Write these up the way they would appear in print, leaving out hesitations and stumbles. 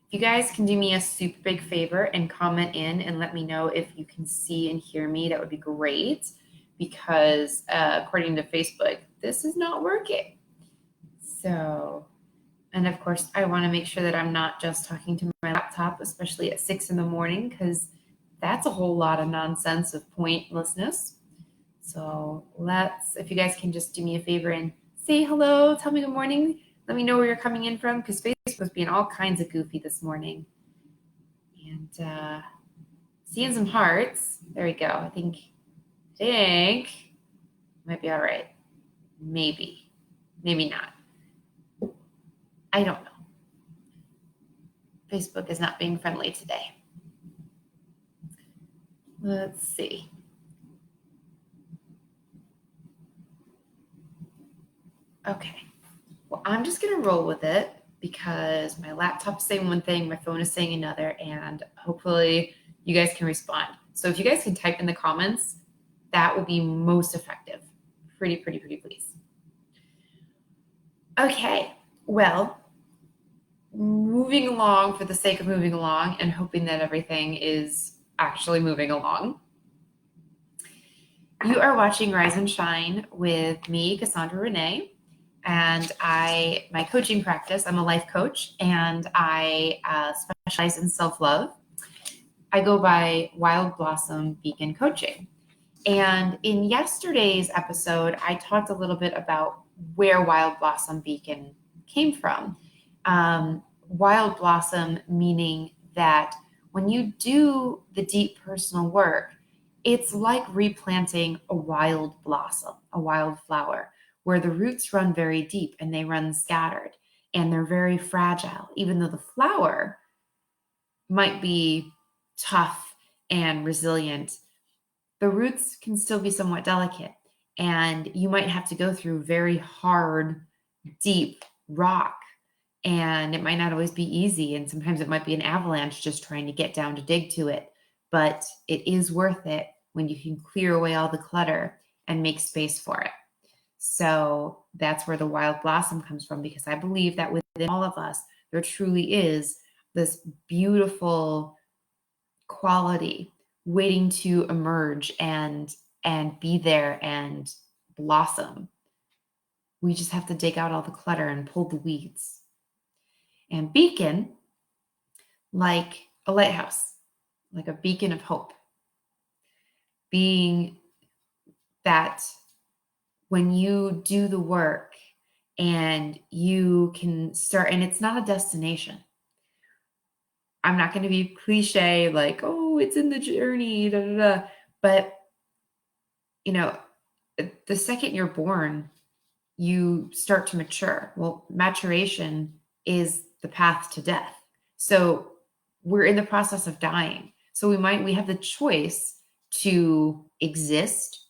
If you guys can do me a super big favor and comment in and let me know if you can see and hear me, that would be great, because according to Facebook, this is not working. So, and of course, I want to make sure that I'm not just talking to my laptop, especially at 6 in the morning, because that's a whole lot of nonsense of pointlessness. So if you guys can just do me a favor and say hello, tell me good morning, let me know where you're coming in from, because Facebook was being all kinds of goofy this morning. And seeing some hearts. There we go. I think might be all right. Maybe not. I don't know. Facebook is not being friendly today. Let's see. Okay. Well, I'm just going to roll with it because my laptop's saying one thing, my phone is saying another, and hopefully you guys can respond. So if you guys can type in the comments, that will be most effective. Pretty please. Okay. Well, moving along for the sake of moving along and hoping that everything is actually moving along. You are watching Rise and Shine with me, Cassandra Renee, and my coaching practice, I'm a life coach, and I specialize in self-love. I go by Wild Blossom Beacon Coaching. And in yesterday's episode, I talked a little bit about where Wild Blossom Beacon came from. Wild Blossom meaning that when you do the deep personal work, it's like replanting a wild blossom, a wild flower, where the roots run very deep and they run scattered and they're very fragile. Even though the flower might be tough and resilient, the roots can still be somewhat delicate, and you might have to go through very hard, deep rock, and it might not always be easy, and sometimes it might be an avalanche just trying to get down to dig to it, but it is worth it when you can clear away all the clutter and make space for it. So that's where the wild blossom comes from, because I believe that within all of us, there truly is this beautiful quality waiting to emerge and be there and blossom. We just have to dig out all the clutter and pull the weeds. And beacon, like a lighthouse, like a beacon of hope, being that when you do the work and you can start, and it's not a destination. I'm not going to be cliche like, oh, it's in the journey, da, da, da. But, the second you're born, you start to mature. Well, maturation is the path to death. So we're in the process of dying. So we have the choice to exist,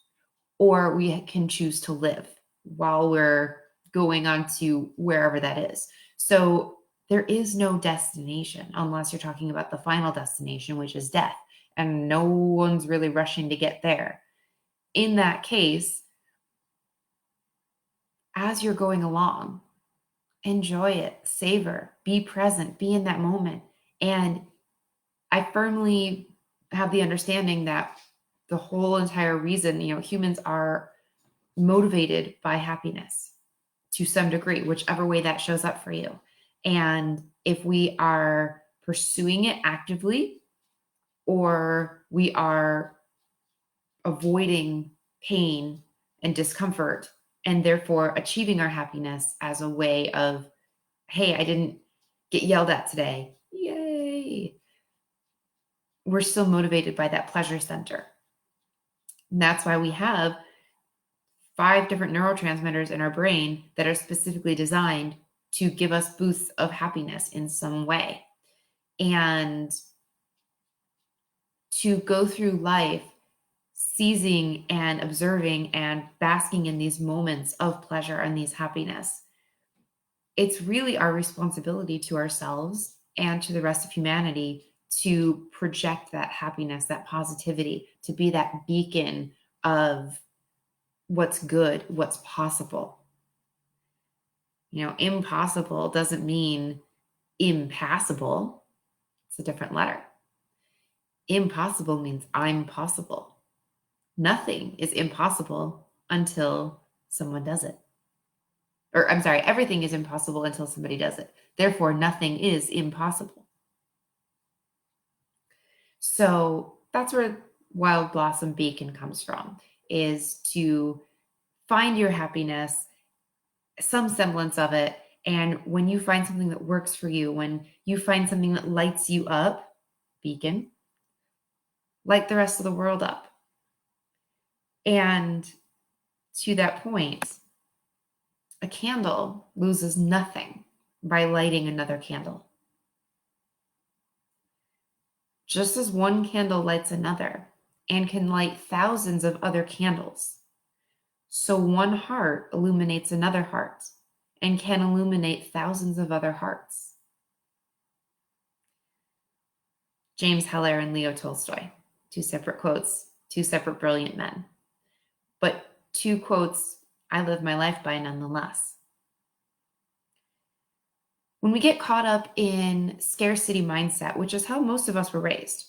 or we can choose to live while we're going on to wherever that is. So there is no destination unless you're talking about the final destination, which is death. And no one's really rushing to get there. In that case, as you're going along, enjoy it, savor, be present, be in that moment. And I firmly have the understanding that the whole entire reason, humans are motivated by happiness to some degree, whichever way that shows up for you. And if we are pursuing it actively, or we are avoiding pain and discomfort, and therefore achieving our happiness as a way of, hey, I didn't get yelled at today, yay, we're still motivated by that pleasure center. And that's why we have 5 different neurotransmitters in our brain that are specifically designed to give us boosts of happiness in some way. And to go through life seizing and observing and basking in these moments of pleasure and these happiness, it's really our responsibility to ourselves and to the rest of humanity to project that happiness, that positivity, to be that beacon of what's good, what's possible. Impossible doesn't mean impassable. It's a different letter. Impossible means I'm possible. Nothing is impossible until someone does it. Or I'm sorry, everything is impossible until somebody does it. Therefore, nothing is impossible. So that's where Wild Blossom Beacon comes from, is to find your happiness, some semblance of it. And when you find something that works for you, when you find something that lights you up, beacon, light the rest of the world up. And to that point, a candle loses nothing by lighting another candle. Just as one candle lights another and can light thousands of other candles, so one heart illuminates another heart and can illuminate thousands of other hearts. James Heller and Leo Tolstoy, two separate quotes, two separate brilliant men, but two quotes I live my life by nonetheless. When we get caught up in scarcity mindset, which is how most of us were raised,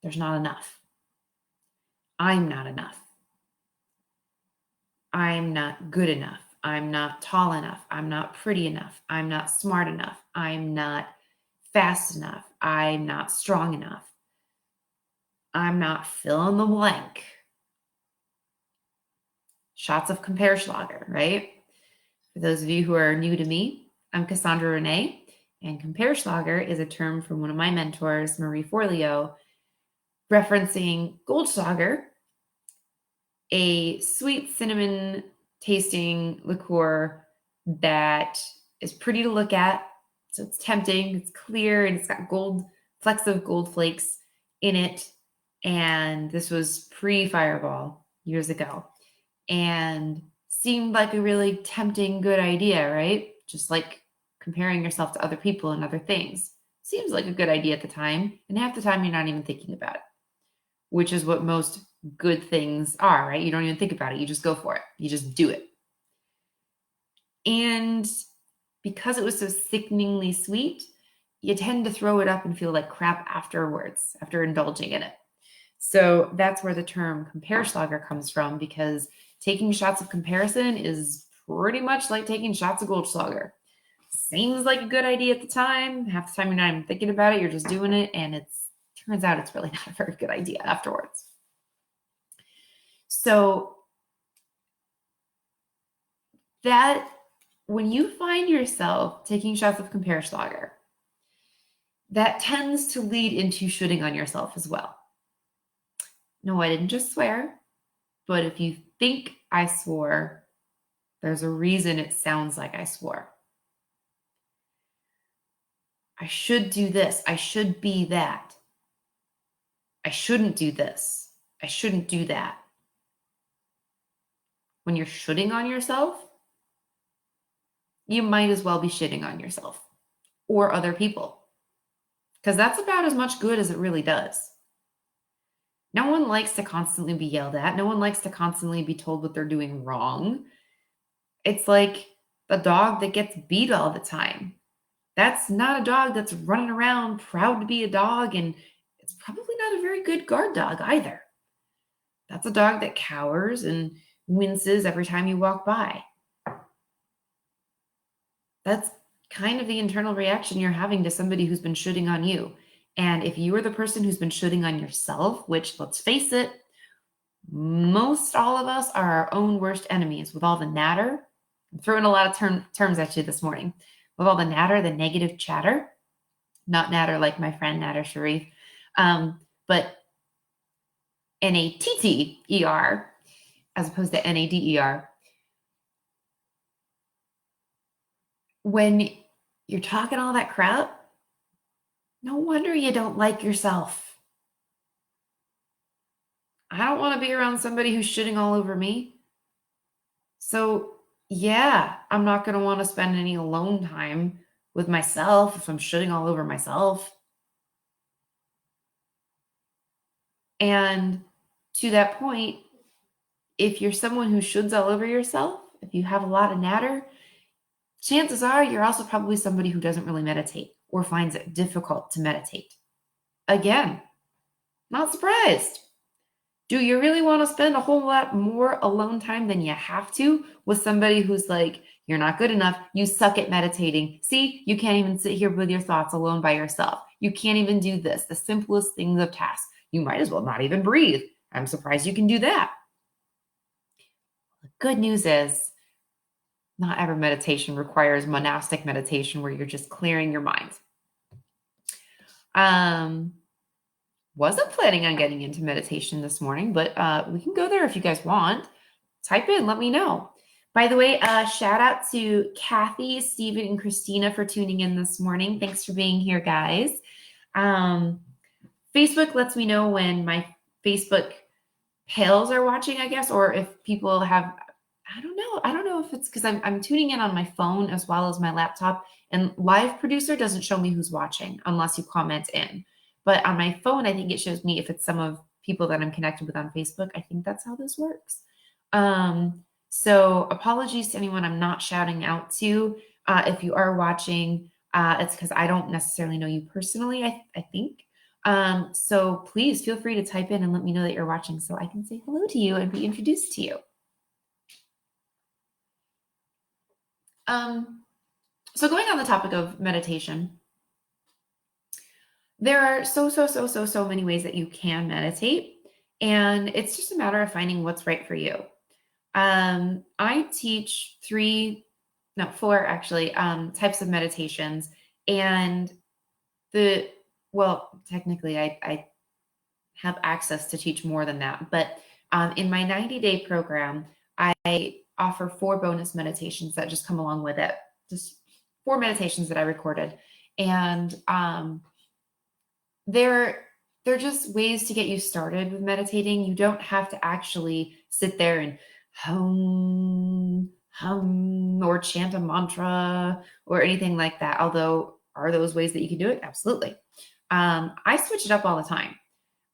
there's not enough. I'm not enough. I'm not good enough. I'm not tall enough. I'm not pretty enough. I'm not smart enough. I'm not fast enough. I'm not strong enough. I'm not fill in the blank. Shots of Comparschlager, right? For those of you who are new to me, I'm Cassandra Renee, and Comparschlager is a term from one of my mentors, Marie Forleo, referencing Goldschlager, a sweet cinnamon tasting liqueur that is pretty to look at. So it's tempting, it's clear, and it's got flecks of gold flakes in it. And this was pre-Fireball years ago. And seemed like a really tempting, good idea, right? Just like comparing yourself to other people and other things. Seems like a good idea at the time. And half the time you're not even thinking about it, which is what most good things are, right? You don't even think about it. You just go for it. You just do it. And because it was so sickeningly sweet, you tend to throw it up and feel like crap afterwards, after indulging in it. So that's where the term Comparschlager comes from, because taking shots of comparison is pretty much like taking shots of Goldschlager. Seems like a good idea at the time. Half the time you're not even thinking about it. You're just doing it. And turns out it's really not a very good idea afterwards. So that when you find yourself taking shots of Comparschlager, that tends to lead into shooting on yourself as well. No, I didn't just swear, but if you think I swore, there's a reason it sounds like I swore. I should do this. I should be that. I shouldn't do this. I shouldn't do that. When you're shooting on yourself, you might as well be shitting on yourself or other people, because that's about as much good as it really does. No one likes to constantly be yelled at. No one likes to constantly be told what they're doing wrong. It's like the dog that gets beat all the time. That's not a dog that's running around proud to be a dog, and it's probably not a very good guard dog either. That's a dog that cowers and winces every time you walk by. That's kind of the internal reaction you're having to somebody who's been shooting on you. And if you are the person who's been shooting on yourself, which, let's face it, most all of us are our own worst enemies with all the natter. I'm throwing a lot of terms at you this morning. With all the natter, the negative chatter, not natter like my friend Natter Sharif, but N-A-T-T-E-R as opposed to N-A-D-E-R. When you're talking all that crap, no wonder you don't like yourself. I don't want to be around somebody who's shitting all over me. So yeah, I'm not going to want to spend any alone time with myself if I'm shitting all over myself. And to that point, if you're someone who shits all over yourself, if you have a lot of natter, chances are you're also probably somebody who doesn't really meditate. or finds it difficult to meditate. Again, not surprised. Do you really want to spend a whole lot more alone time than you have to with somebody who's like, you're not good enough, you suck at meditating. See, you can't even sit here with your thoughts alone by yourself. You can't even do this, the simplest things of tasks. You might as well not even breathe. I'm surprised you can do that. The good news is not every meditation requires monastic meditation where you're just clearing your mind. Wasn't planning on getting into meditation this morning, but we can go there if you guys want. Type in, let me know. By the way, shout out to Kathy, Stephen, and Christina for tuning in this morning. Thanks for being here, guys. Facebook lets me know when my Facebook pals are watching, I guess, or if people have, I don't know if it's because I'm tuning in on my phone as well as my laptop, and Live Producer doesn't show me who's watching unless you comment in. But on my phone, I think it shows me if it's some of people that I'm connected with on Facebook. I think that's how this works. So apologies to anyone I'm not shouting out to. If you are watching, it's because I don't necessarily know you personally, I think. So please feel free to type in and let me know that you're watching so I can say hello to you and be introduced to you. So going on the topic of meditation, there are so many ways that you can meditate, and it's just a matter of finding what's right for you. I teach four actually, types of meditations, and technically I have access to teach more than that, but in my 90-day program, I offer 4 bonus meditations that just come along with it, just 4 meditations that I recorded, and they're just ways to get you started with meditating. You don't have to actually sit there and hum, or chant a mantra or anything like that. Although, are those ways that you can do it? Absolutely. I switch it up all the time.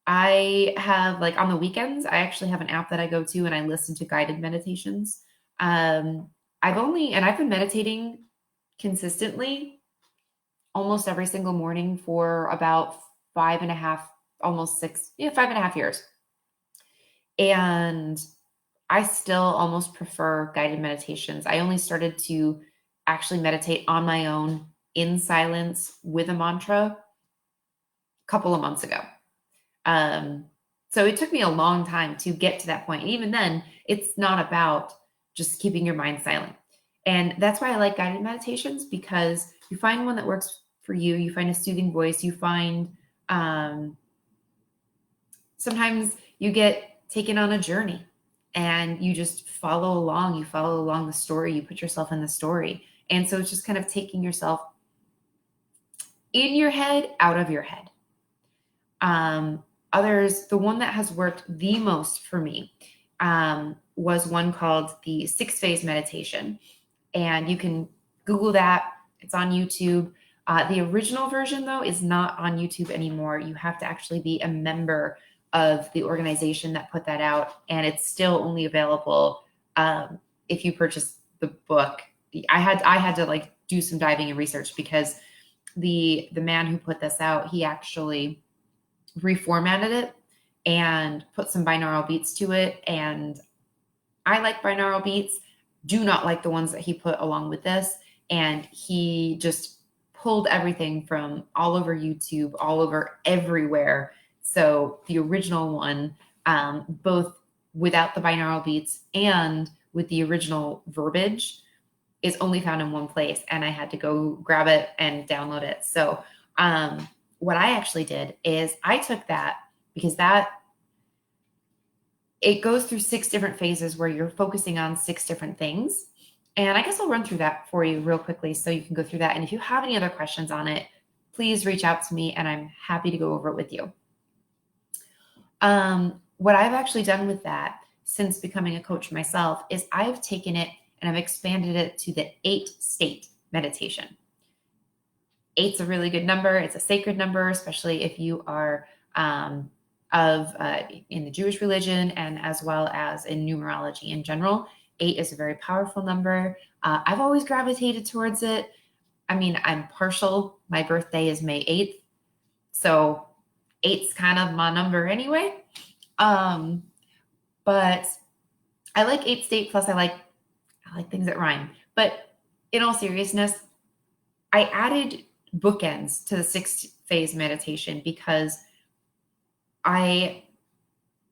I have, like, on the weekends, I actually have an app that I go to and I listen to guided meditations. I've been meditating consistently almost every single morning for about 5.5 years. And I still almost prefer guided meditations. I only started to actually meditate on my own in silence with a mantra a couple of months ago. So it took me a long time to get to that point. And even then, it's not about just keeping your mind silent. And that's why I like guided meditations, because you find one that works for you. You find a soothing voice. You find sometimes you get taken on a journey and you just follow along. You follow along the story. You put yourself in the story. And so it's just kind of taking yourself in your head, out of your head. The one that has worked the most for me was one called the 6-phase meditation. And you can Google that. It's on YouTube. The original version, though, is not on YouTube anymore. You have to actually be a member of the organization that put that out. And it's still only available if you purchase the book. I had to like do some diving and research, because the man who put this out, he actually reformatted it and put some binaural beats to it. And I like binaural beats, do not like the ones that he put along with this. And he just pulled everything from all over YouTube, all over everywhere. So the original one, both without the binaural beats and with the original verbiage, is only found in one place. And I had to go grab it and download it. So what I actually did is I took that, because it goes through 6 different phases where you're focusing on 6 different things. And I guess I'll run through that for you real quickly so you can go through that. And if you have any other questions on it, please reach out to me and I'm happy to go over it with you. What I've actually done with that since becoming a coach myself is I've taken it and I've expanded it to the 8-state meditation. 8's a really good number. It's a sacred number, especially if you are in the Jewish religion and as well as in numerology in general. 8 is a very powerful number. I've always gravitated towards it. I mean, I'm partial. My birthday is May 8th. So 8's kind of my number anyway. But I like 8 state, plus I like things that rhyme. But in all seriousness, I added bookends to the 6-phase meditation because I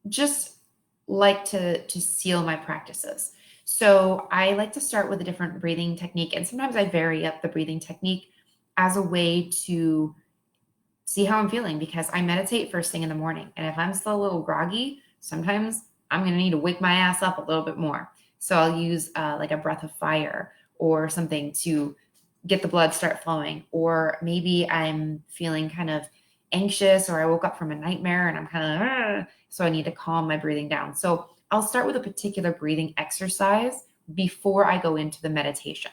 just like to seal my practices. So I like to start with a different breathing technique, and sometimes I vary up the breathing technique as a way to see how I'm feeling, because I meditate first thing in the morning. And if I'm still a little groggy, sometimes I'm going to need to wake my ass up a little bit more. So I'll use like a breath of fire or something to get the blood start flowing. Or maybe I'm feeling kind of anxious, or I woke up from a nightmare and I'm kind of, so I need to calm my breathing down. So I'll start with a particular breathing exercise before I go into the meditation.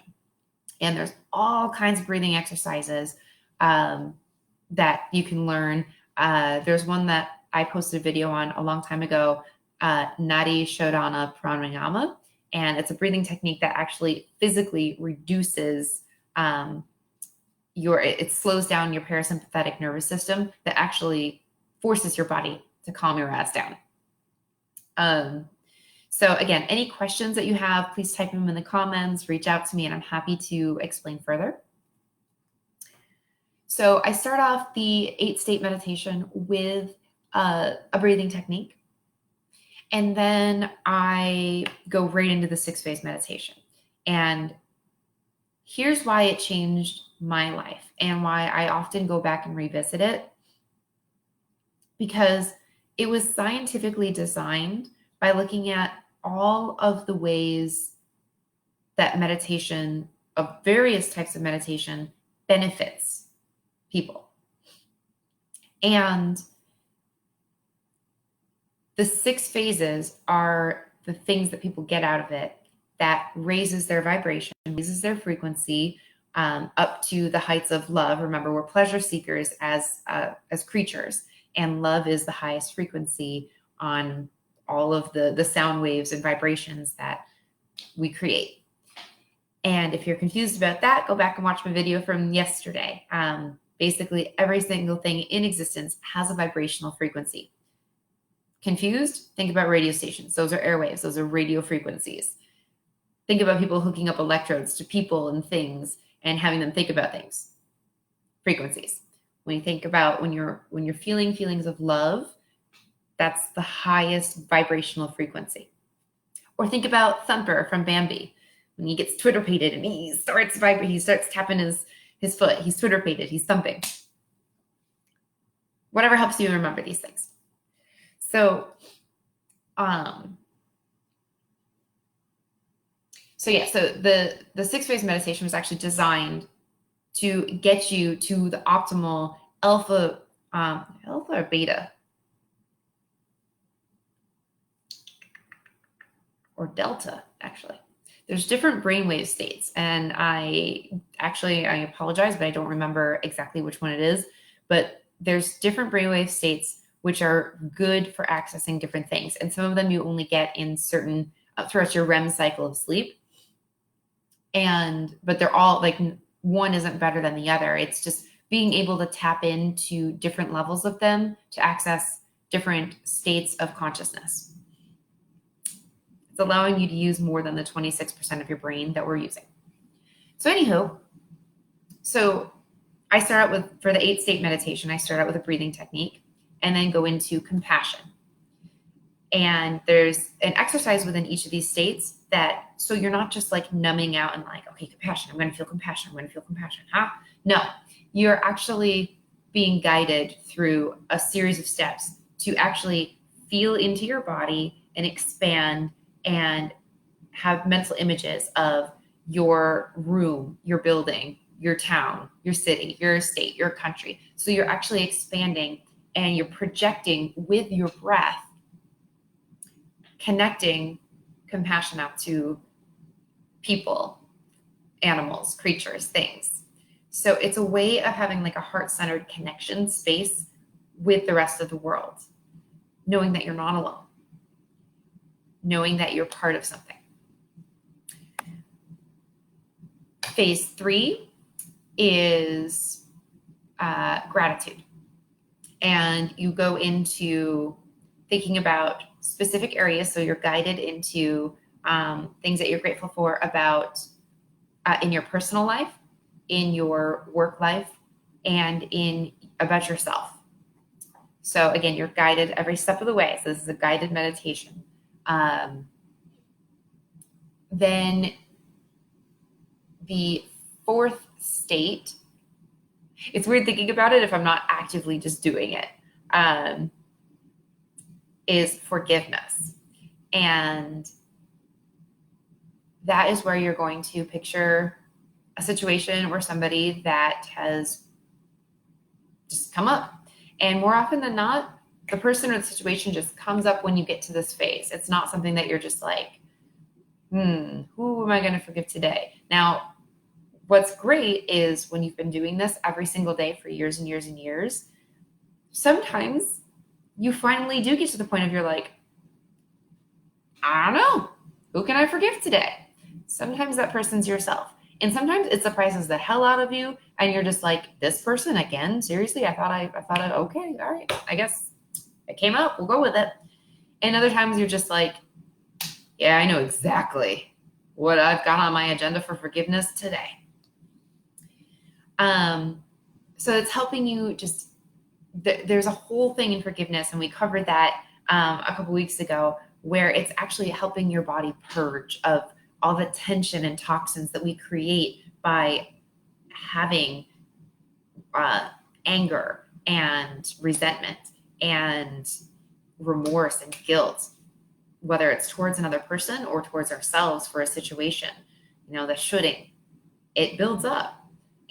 And there's all kinds of breathing exercises that you can learn. There's one that I posted a video on a long time ago, Nadi Shodhana Pranayama, and it's a breathing technique that actually physically reduces it slows down your parasympathetic nervous system, that actually forces your body to calm your ass down. So again, any questions that you have, please type them in the comments, reach out to me, and I'm happy to explain further. So I start off the 8-state meditation with a breathing technique. And then I go right into the 6-phase meditation. And here's why it changed my life and why I often go back and revisit it. Because it was scientifically designed by looking at all of the ways that meditation, of various types of meditation, benefits people. And the 6 phases are the things that people get out of it that raises their vibration, raises their frequency up to the heights of love. Remember, we're pleasure seekers as creatures, and love is the highest frequency on all of the sound waves and vibrations that we create. And if you're confused about that, go back and watch my video from yesterday. Basically, every single thing in existence has a vibrational frequency. Confused? Think about radio stations. Those are airwaves. Those are radio frequencies. Think about people hooking up electrodes to people and things and having them think about things. Frequencies. When you think about when you're feeling feelings of love, that's the highest vibrational frequency. Or think about Thumper from Bambi. When he gets Twitter-pated and he starts vibrating, he starts tapping his foot. He's Twitter-pated. He's thumping. Whatever helps you remember these things. So the 6-phase meditation was actually designed to get you to the optimal alpha or beta or delta, actually. There's different brainwave states, and I apologize, but I don't remember exactly which one it is, but there's different brainwave states which are good for accessing different things. And some of them you only get in certain, throughout your REM cycle of sleep. But they're all like, one isn't better than the other. It's just being able to tap into different levels of them to access different states of consciousness. It's allowing you to use more than the 26% of your brain that we're using. So anywho, I start out with, for the 8-state meditation, I start out with a breathing technique and then go into compassion. And there's an exercise within each of these states that, so you're not just like numbing out and like, okay, compassion, I'm going to feel compassion. I'm going to feel compassion. No, you're actually being guided through a series of steps to actually feel into your body and expand and have mental images of your room, your building, your town, your city, your state, your country. So you're actually expanding and you're projecting with your breath, connecting compassion out to people, animals, creatures, things. So it's a way of having like a heart-centered connection space with the rest of the world, knowing that you're not alone, knowing that you're part of something. Phase 3 is gratitude. And you go into thinking about specific areas. So you're guided into things that you're grateful for about in your personal life, in your work life, and in about yourself. So again, you're guided every step of the way. So this is a guided meditation. Then the fourth state, it's weird thinking about it if I'm not actively just doing it, is forgiveness. And that is where you're going to picture a situation or somebody that has just come up. And more often than not, the person or the situation just comes up when you get to this phase. It's not something that you're just like, who am I going to forgive today? Now, what's great is when you've been doing this every single day for years and years and years, sometimes you finally do get to the point of you're like, I don't know, who can I forgive today? Sometimes that person's yourself. And sometimes it surprises the hell out of you. And you're just like, this person again? Seriously? I thought okay, all right, I guess it came up, we'll go with it. And other times you're just like, yeah, I know exactly what I've got on my agenda for forgiveness today. So it's helping you just, there's a whole thing in forgiveness, and we covered that a couple weeks ago, where it's actually helping your body purge of all the tension and toxins that we create by having anger and resentment and remorse and guilt, whether it's towards another person or towards ourselves for a situation. The shoulding, it builds up.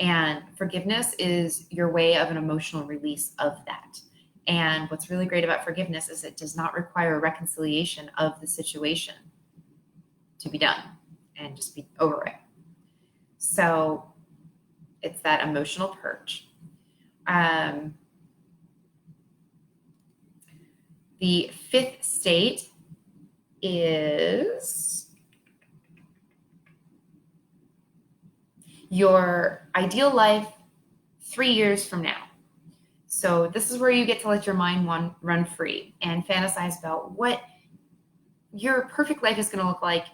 And forgiveness is your way of an emotional release of that. And what's really great about forgiveness is it does not require a reconciliation of the situation to be done and just be over it. So it's that emotional purge. The fifth state is your ideal life 3 years from now. So this is where you get to let your mind run free and fantasize about what your perfect life is going to look like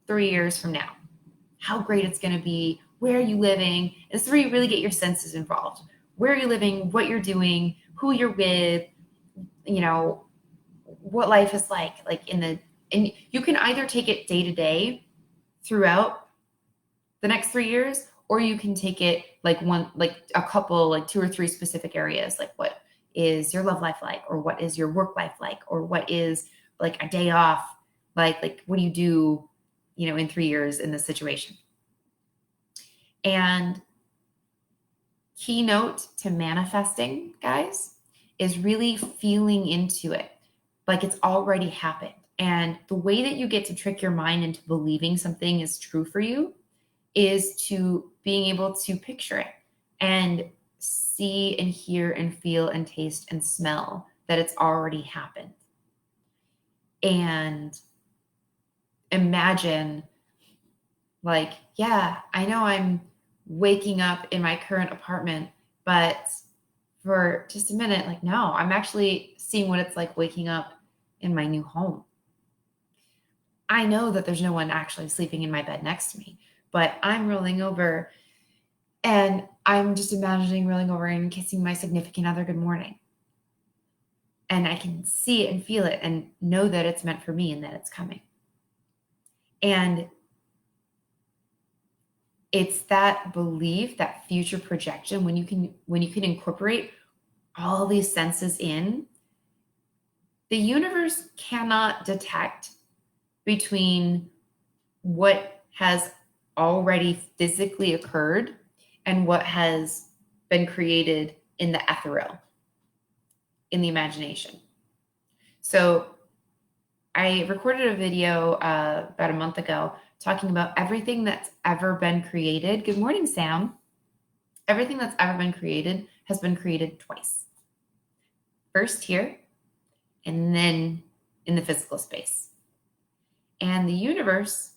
3 years from now, how great it's going to be, where are you living? This is where you really get your senses involved. Where are you living, what you're doing, who you're with, what life is like and you can either take it day to day throughout the next 3 years, or you can take it a couple, 2 or 3 specific areas, like what is your love life like, or what is your work life like, or what is like a day off, like what do you do, in 3 years in this situation. And keynote to manifesting, guys, is really feeling into it like it's already happened. And the way that you get to trick your mind into believing something is true for you is to being able to picture it and see and hear and feel and taste and smell that it's already happened. And imagine yeah, I know I'm waking up in my current apartment, but for just a minute, no, I'm actually seeing what it's like waking up in my new home. I know that there's no one actually sleeping in my bed next to me, but I'm rolling over and I'm just imagining rolling over and kissing my significant other good morning. And I can see it and feel it and know that it's meant for me and that it's coming. And it's that belief, that future projection, when you can incorporate all these senses in, the universe cannot detect between what has already physically occurred and what has been created in the ethereal, in the imagination. So I recorded a video about a month ago talking about everything that's ever been created. Good morning, Sam. Everything that's ever been created has been created twice. First here, and then in the physical space. And the universe,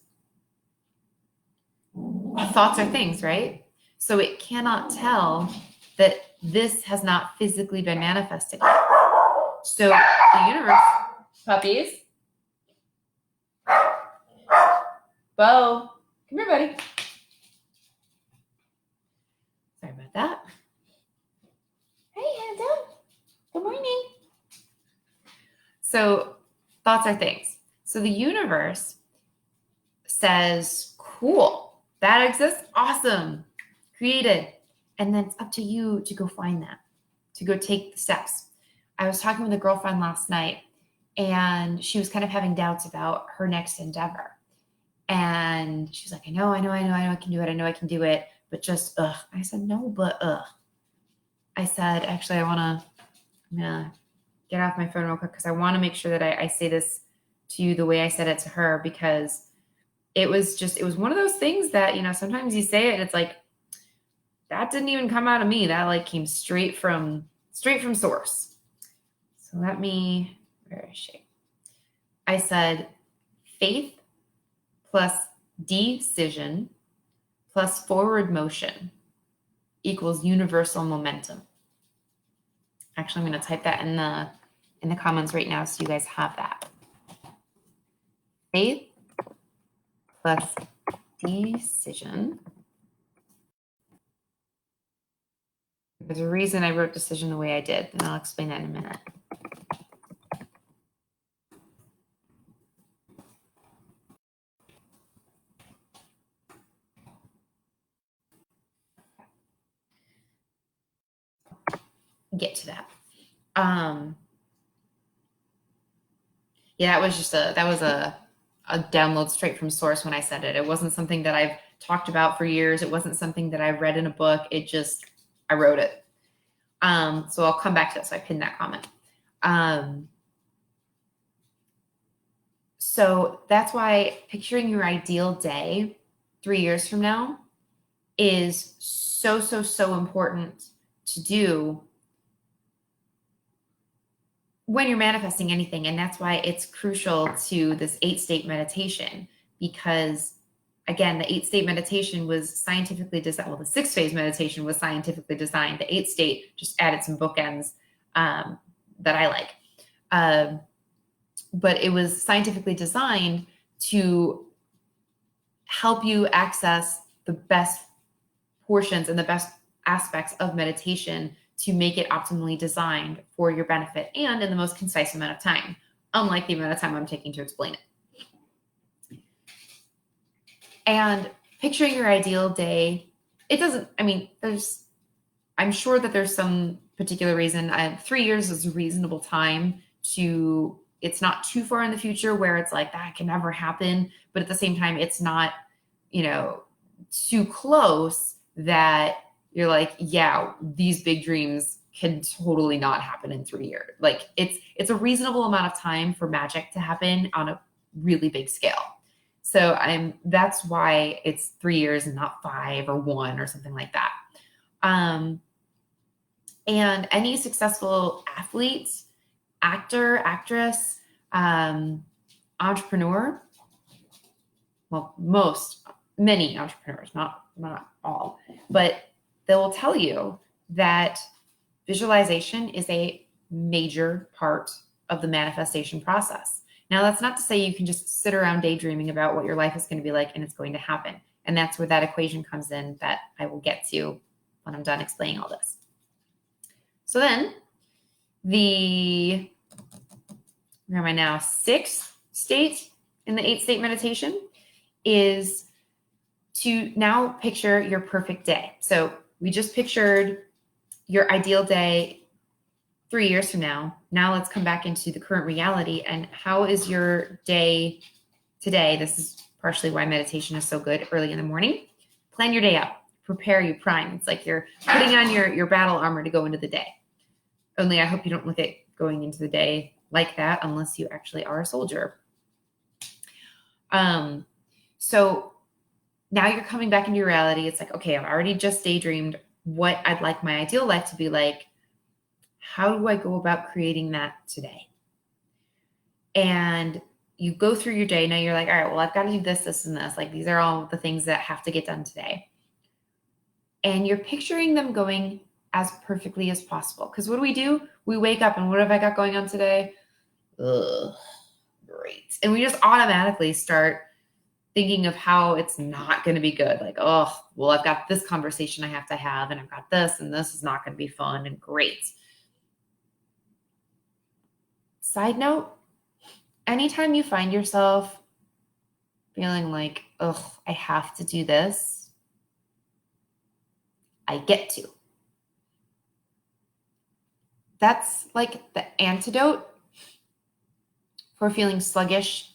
thoughts are things, right? So it cannot tell that this has not physically been manifested yet. So the universe, puppies, Bo, come here, buddy. Sorry about that. Hey, handsome. Good morning. So thoughts are things. So the universe says, cool, that exists, awesome, created. And then it's up to you to go find that, to go take the steps. I was talking with a girlfriend last night, and she was kind of having doubts about her next endeavor. And she's like, I know I can do it. I know I can do it, but just, ugh. I said, no, but ugh. I said, actually, I'm gonna get off my phone real quick because I want to make sure that I say this to you the way I said it to her, because it was one of those things that, sometimes you say it and it's like, that didn't even come out of me. That like came straight from source. So where is she? I said, faith plus decision plus forward motion equals universal momentum. Actually, I'm going to type that in the comments right now so you guys have that. Faith plus decision. There's a reason I wrote decision the way I did, and I'll explain that in a minute. Get to that. Yeah, that was a download straight from source when I said it. It wasn't something that I've talked about for years. It wasn't something that I read in a book. I wrote it. So I'll come back to that. So I pinned that comment. So that's why picturing your ideal day 3 years from now is so, so, so important to do when you're manifesting anything. And that's why it's crucial to this 8-state meditation, because again, the 8-state meditation was scientifically designed. Well, the 6-phase meditation was scientifically designed. The 8-state just added some bookends that I like. But it was scientifically designed to help you access the best portions and the best aspects of meditation to make it optimally designed for your benefit and in the most concise amount of time, unlike the amount of time I'm taking to explain it. And picturing your ideal day, I'm sure that there's some particular reason. 3 years is a reasonable time it's not too far in the future where it's like that can never happen, but at the same time, it's not, too close that you're like, yeah, these big dreams can totally not happen in 3 years. Like it's a reasonable amount of time for magic to happen on a really big scale. So that's why it's 3 years and not 5 or 1 or something like that. And any successful athlete, actor, actress, entrepreneur, well, many entrepreneurs, not all, but they will tell you that visualization is a major part of the manifestation process. Now, that's not to say you can just sit around daydreaming about what your life is going to be like and it's going to happen. And that's where that equation comes in that I will get to when I'm done explaining all this. So then where am I now? 6th state in the 8-state meditation is to now picture your perfect day. So we just pictured your ideal day 3 years from now. Now let's come back into the current reality. And how is your day today? This is partially why meditation is so good early in the morning. Plan your day out. Prepare you, prime. It's like you're putting on your battle armor to go into the day. Only I hope you don't look at going into the day like that unless you actually are a soldier. So now you're coming back into reality. It's like, okay, I've already just daydreamed what I'd like my ideal life to be like. How do I go about creating that today? And you go through your day. Now you're like, all right, well, I've got to do this, this, and this. Like, these are all the things that have to get done today. and you're picturing them going as perfectly as possible. Because what do? We wake up and what have I got going on today? Ugh, great. And we just automatically start thinking of how it's not going to be good. Like, oh, well, I've got this conversation I have to have, and I've got this, and this is not going to be fun and great. Side note, anytime you find yourself feeling like, oh, I have to do this, I get to. That's like the antidote for feeling sluggish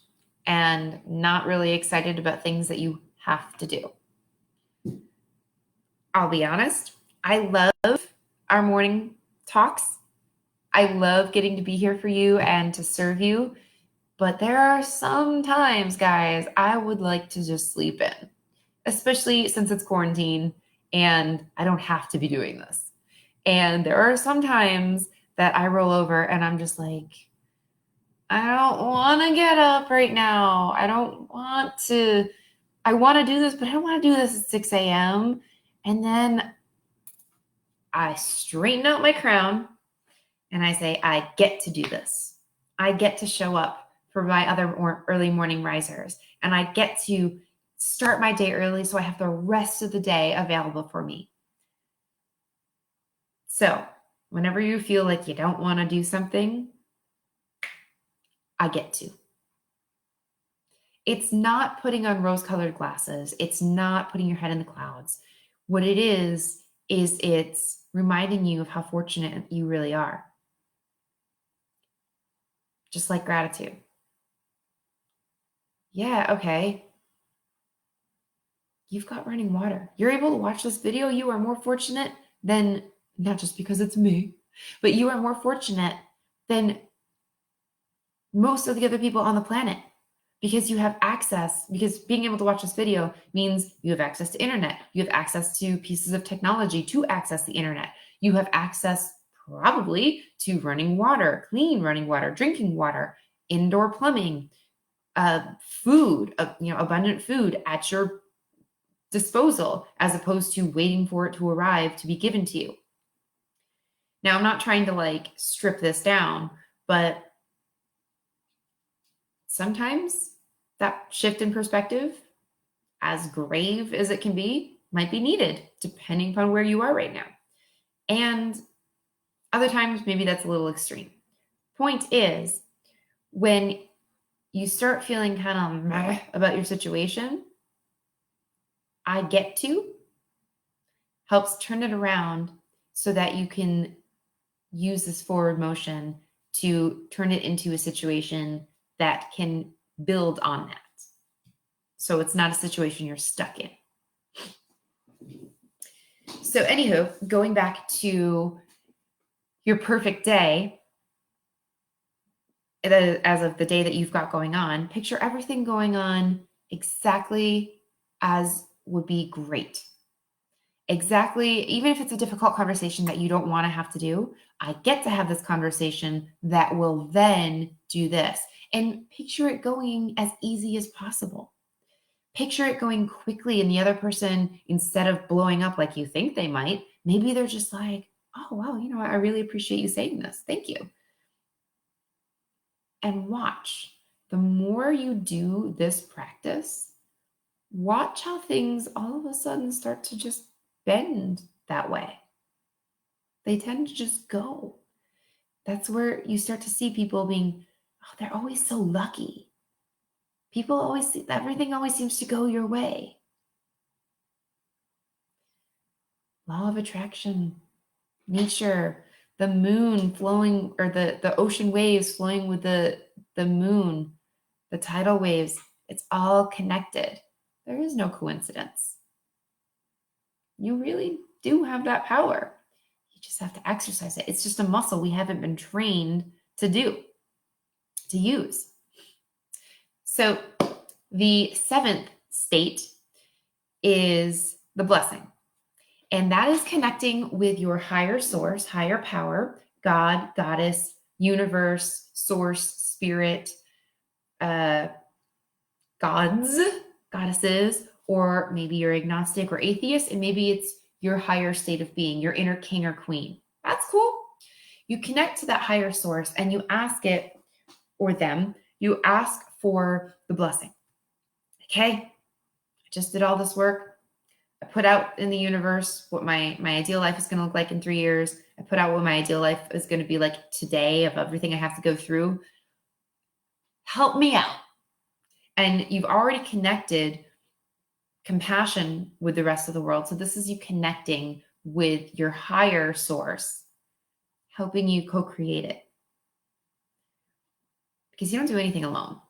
and not really excited about things that you have to do. I'll be honest, I love our morning talks. I love getting to be here for you and to serve you. But there are some times, guys, I would like to just sleep in, especially since it's quarantine and I don't have to be doing this. And there are some times that I roll over and I'm just like, I don't want to get up right now. I want to do this, but I don't want to do this at 6 a.m. And then I straighten out my crown and I say, I get to do this. I get to show up for my other early morning risers. And I get to start my day early so I have the rest of the day available for me. So whenever you feel like you don't want to do something, I get to. It's not putting on rose-colored glasses. It's not putting your head in the clouds. What it is it's reminding you of how fortunate you really are. Just like gratitude. Yeah, okay. You've got running water. You're able to watch this video. You are more fortunate than, not just because it's me, but you are more fortunate than most of the other people on the planet because you have access, because being able to watch this video means you have access to internet. You have access to pieces of technology to access the internet. You have access probably to running water, clean running water, drinking water, indoor plumbing, food, abundant food at your disposal, as opposed to waiting for it to arrive to be given to you. Now, I'm not trying to strip this down, but sometimes that shift in perspective, as grave as it can be, might be needed depending upon where you are right now. And other times, maybe that's a little extreme. Point is, when you start feeling kind of meh about your situation, I get to helps turn it around so that you can use this forward motion to turn it into a situation that can build on that. So it's not a situation you're stuck in. So anywho, going back to your perfect day, as of the day that you've got going on, picture everything going on exactly as would be great. Exactly, even if it's a difficult conversation that you don't want to have to do, I get to have this conversation that will then do this. And picture it going as easy as possible. Picture it going quickly, and the other person, instead of blowing up like you think they might, maybe they're just like, oh, wow, I really appreciate you saying this. Thank you. And watch, the more you do this practice, watch how things all of a sudden start to just bend that way. They tend to just go. That's where you start to see people being, oh, they're always so lucky. People always see, everything always seems to go your way. Law of attraction, nature, the moon flowing, or the ocean waves flowing with the moon, the tidal waves, it's all connected. There is no coincidence. You really do have that power. You just have to exercise it. It's just a muscle we haven't been trained to use. So the seventh state is the blessing. And that is connecting with your higher source, higher power, God, goddess, universe, source, spirit, gods, goddesses, or maybe you're agnostic or atheist, and maybe it's your higher state of being, your inner king or queen. That's cool. You connect to that higher source and you ask it or them, you ask for the blessing. Okay, I just did all this work. I put out in the universe what my ideal life is going to look like in 3 years. I put out what my ideal life is going to be like today of everything I have to go through. Help me out. And you've already connected compassion with the rest of the world. So this is you connecting with your higher source, helping you co-create it. Because you don't do anything alone.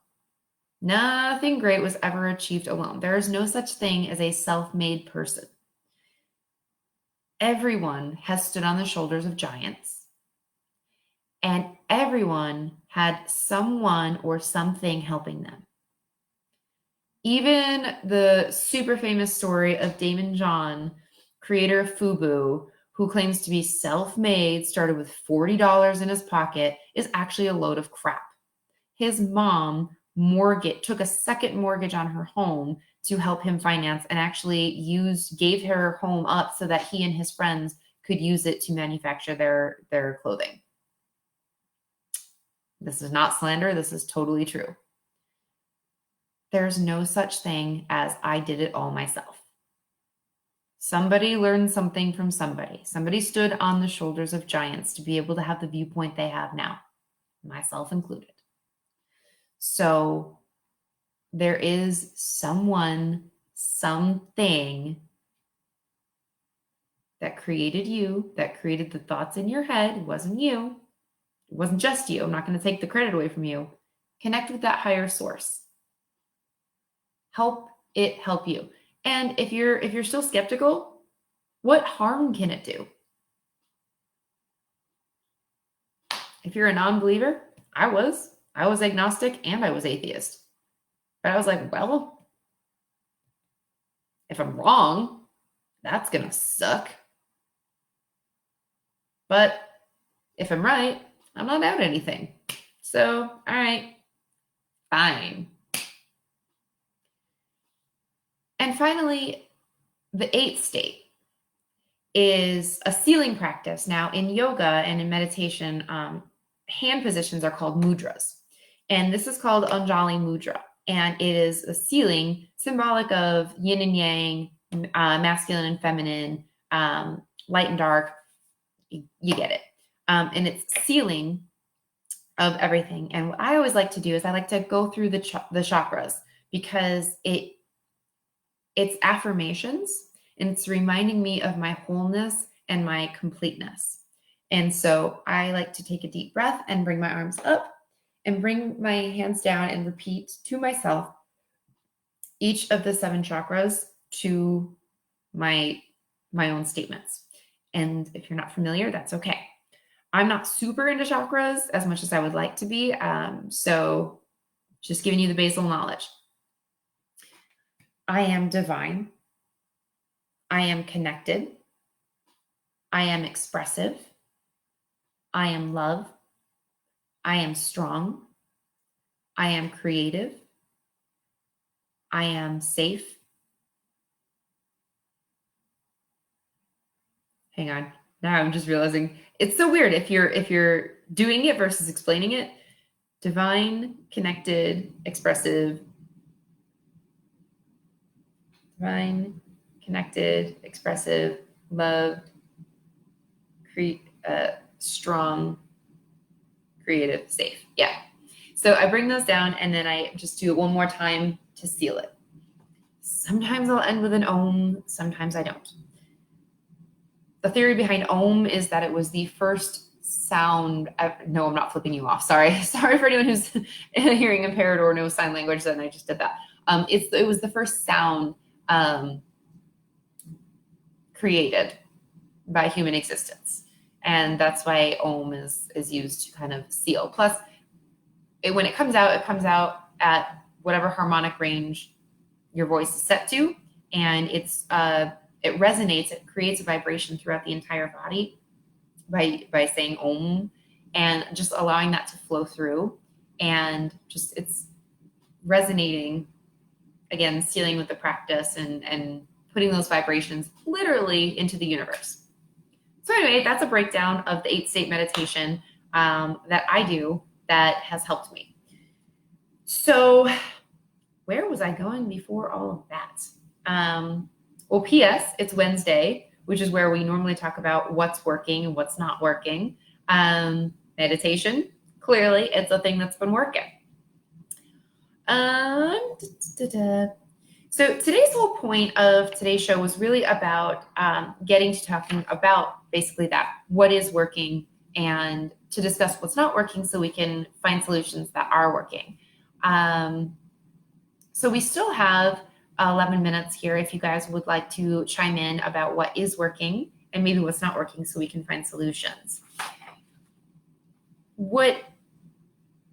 Nothing great was ever achieved alone. There is no such thing as a self-made person. Everyone has stood on the shoulders of giants, and everyone had someone or something helping them. Even the super famous story of Daymond John, creator of FUBU, who claims to be self-made, started with $40 in his pocket, is actually a load of crap. His mom took a second mortgage on her home to help him finance, and actually gave her home up so that he and his friends could use it to manufacture their clothing. This is not slander. This is totally true. There's no such thing as I did it all myself. Somebody learned something from somebody. Somebody stood on the shoulders of giants to be able to have the viewpoint they have now, myself included. So there is someone, something that created you, that created the thoughts in your head. It wasn't you. It wasn't just you. I'm not going to take the credit away from you. Connect with that higher source. Help it help you. And if you're still skeptical, what harm can it do? If you're a non-believer, I was agnostic and I was atheist. But I was like, well, if I'm wrong, that's going to suck. But if I'm right, I'm not out anything. So, all right, fine. And finally, the eighth state is a sealing practice. Now, in yoga and in meditation, hand positions are called mudras. And this is called Anjali Mudra. And it is a sealing symbolic of yin and yang, masculine and feminine, light and dark. You get it. And it's sealing of everything. And what I always like to do is I like to go through the chakras, because it's affirmations, and it's reminding me of my wholeness and my completeness. And so I like to take a deep breath and bring my arms up and bring my hands down and repeat to myself each of the 7 chakras to my own statements. And if you're not familiar, that's okay. I'm not super into chakras as much as I would like to be. So just giving you the basal knowledge. I am divine. I am connected. I am expressive. I am love. I am strong. I am creative. I am safe. Hang on. Now I'm just realizing it's so weird if you're doing it versus explaining it. Divine, connected, expressive. Divine, connected, expressive, loved, strong, creative, safe. Yeah. So I bring those down and then I just do it one more time to seal it. Sometimes I'll end with an Om, sometimes I don't. The theory behind Om is that it was the first sound. No, I'm not flipping you off. Sorry for anyone who's hearing impaired or knows sign language. Then I just did that. It was the first sound created by human existence, and that's why Om is used to kind of seal. Plus, when it comes out at whatever harmonic range your voice is set to, and it resonates. It creates a vibration throughout the entire body by saying Om, and just allowing that to flow through, and just it's resonating, again, sealing with the practice and putting those vibrations literally into the universe. So anyway, that's a breakdown of the 8-state meditation that I do that has helped me. So where was I going before all of that? Well, P.S., it's Wednesday, which is where we normally talk about what's working and what's not working. Meditation, clearly, it's a thing that's been working. So today's whole point of today's show was really about getting to talking about basically that, what is working, and to discuss what's not working so we can find solutions that are working. So we still have 11 minutes here if you guys would like to chime in about what is working and maybe what's not working so we can find solutions. What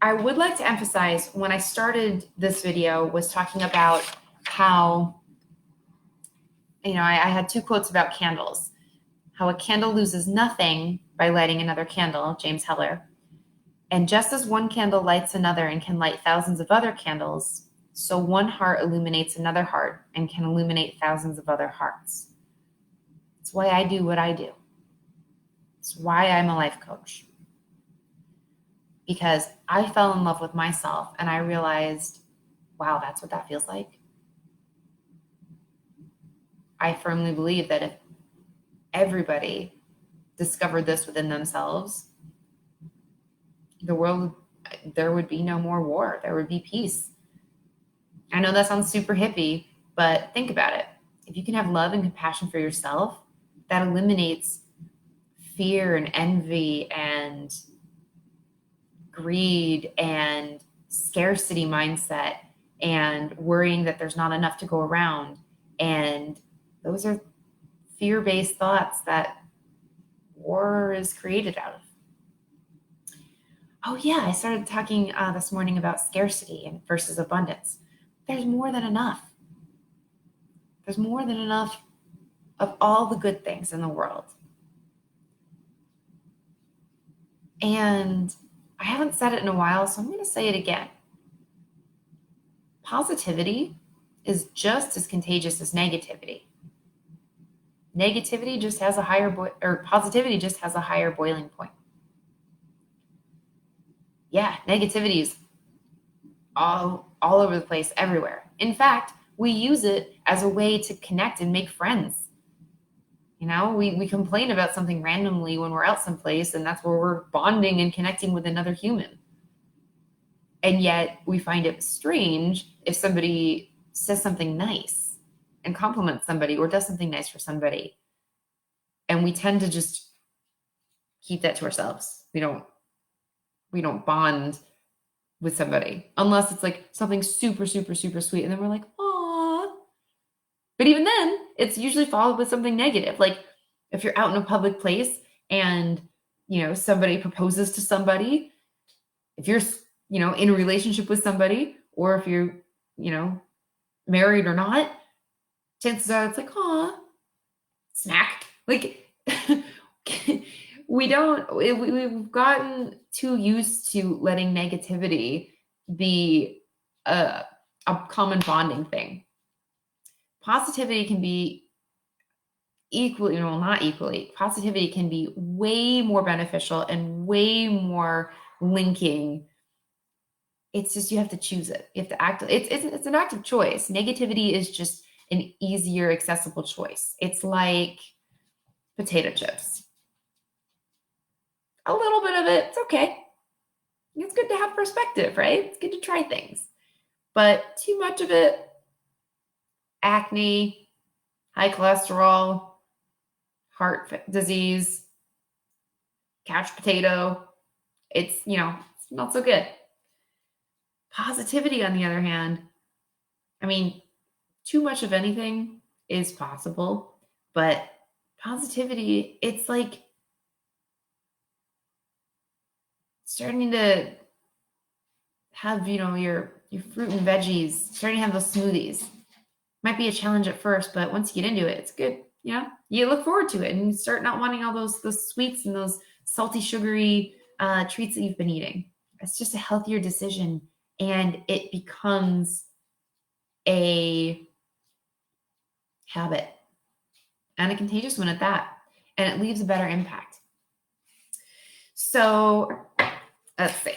I would like to emphasize when I started this video was talking about how, I had 2 quotes about candles. How a candle loses nothing by lighting another candle, James Heller. And just as one candle lights another and can light thousands of other candles, so one heart illuminates another heart and can illuminate thousands of other hearts. It's why I do what I do. It's why I'm a life coach. Because I fell in love with myself and I realized, wow, that's what that feels like. I firmly believe that if everybody discovered this within themselves, there would be no more war. There would be peace. I know that sounds super hippie, but think about it. If you can have love and compassion for yourself, that eliminates fear and envy and greed and scarcity mindset and worrying that there's not enough to go around. And those are fear-based thoughts that war is created out of. Oh yeah, I started talking this morning about scarcity versus abundance. There's more than enough. There's more than enough of all the good things in the world. And I haven't said it in a while, so I'm going to say it again. Positivity is just as contagious as negativity. Negativity just has a higher positivity just has a higher boiling point. Yeah, negativity is all over the place, everywhere. In fact, we use it as a way to connect and make friends. We complain about something randomly when we're out someplace, and that's where we're bonding and connecting with another human. And yet we find it strange if somebody says something nice and compliments somebody or does something nice for somebody. And we tend to just keep that to ourselves. We don't bond with somebody unless it's like something super, super, super sweet. And then we're like, aw. But even then, it's usually followed with something negative. Like if you're out in a public place and, somebody proposes to somebody, if you're, in a relationship with somebody, or if you're, married or not, chances are it's like, aw, smack. Like we've gotten too used to letting negativity be a common bonding thing. Positivity can be positivity can be way more beneficial and way more linking. It's just, you have to choose it. You have to act. It's an active choice. Negativity is just an easier, accessible choice. It's like potato chips. A little bit of it's okay. It's good to have perspective, right? It's good to try things. But too much of it, acne, high cholesterol, heart disease, couch potato, it's not so good. Positivity, on the other hand, too much of anything is possible, but positivity, it's like starting to have, your fruit and veggies, starting to have those smoothies. Might be a challenge at first, but once you get into it, it's good. You look forward to it and you start not wanting all those sweets and those salty, sugary treats that you've been eating. It's just a healthier decision, and it becomes a habit, and a contagious one at that. And it leaves a better impact. So let's see.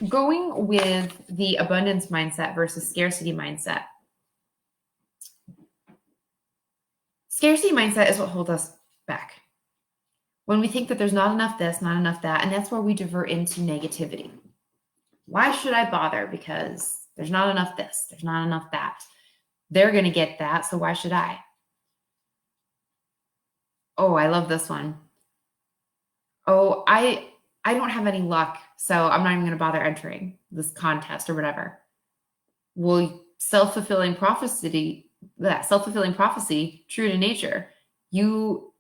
Going with the abundance mindset versus scarcity mindset. Scarcity mindset is what holds us back. When we think that there's not enough this, not enough that, and that's where we divert into negativity. Why should I bother? Because there's not enough this, there's not enough that. They're going to get that, so why should I? Oh, I love this one. Oh, I don't have any luck, so I'm not even going to bother entering this contest or whatever. Well, self-fulfilling prophecy, true to nature. You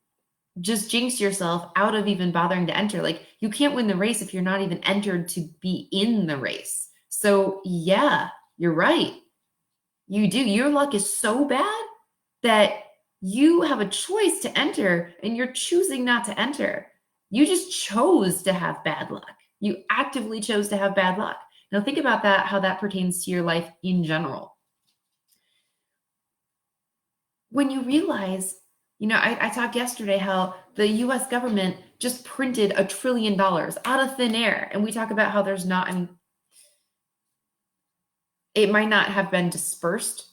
just jinx yourself out of even bothering to enter. Like, you can't win the race if you're not even entered to be in the race. So yeah, you're right. You do. Your luck is so bad that you have a choice to enter and you're choosing not to enter. You just chose to have bad luck. You actively chose to have bad luck. Now think about that, how that pertains to your life in general. When you realize, I talked yesterday how the US government just printed $1 trillion out of thin air. And we talk about how there's not, it might not have been dispersed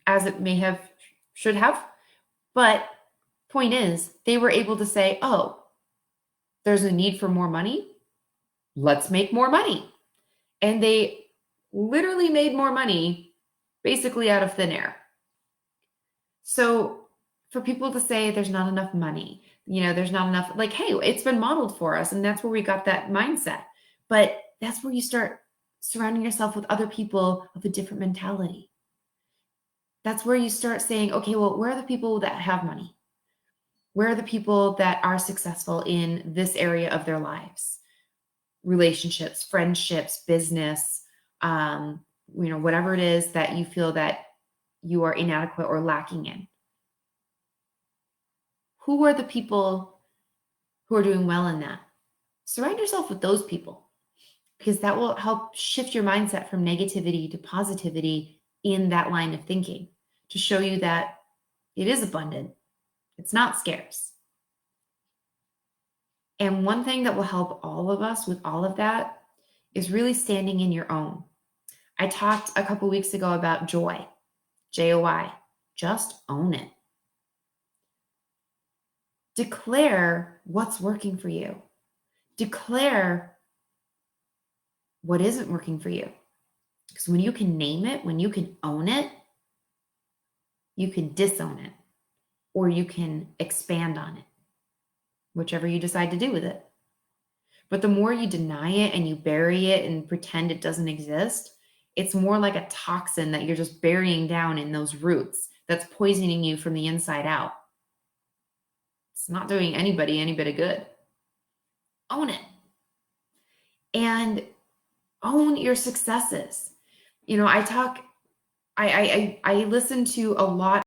as it should have. But point is, they were able to say, oh, there's a need for more money. Let's make more money. And they literally made more money basically out of thin air. So for people to say there's not enough money, there's not enough, like, hey, it's been modeled for us. And that's where we got that mindset. But that's where you start surrounding yourself with other people of a different mentality. That's where you start saying, okay, well, where are the people that have money? Where are the people that are successful in this area of their lives? Relationships, friendships, business, whatever it is that you feel that you are inadequate or lacking in. Who are the people who are doing well in that? Surround yourself with those people, because that will help shift your mindset from negativity to positivity in that line of thinking, to show you that it is abundant. It's not scarce. And one thing that will help all of us with all of that is really standing in your own. I talked a couple weeks ago about joy, Joy. Just own it. Declare what's working for you. Declare what isn't working for you. Because when you can name it, when you can own it, you can disown it, or you can expand on it, whichever you decide to do with it. But the more you deny it and you bury it and pretend it doesn't exist, it's more like a toxin that you're just burying down in those roots that's poisoning you from the inside out. It's not doing anybody any bit of good. Own it. And own your successes. I listen to a lot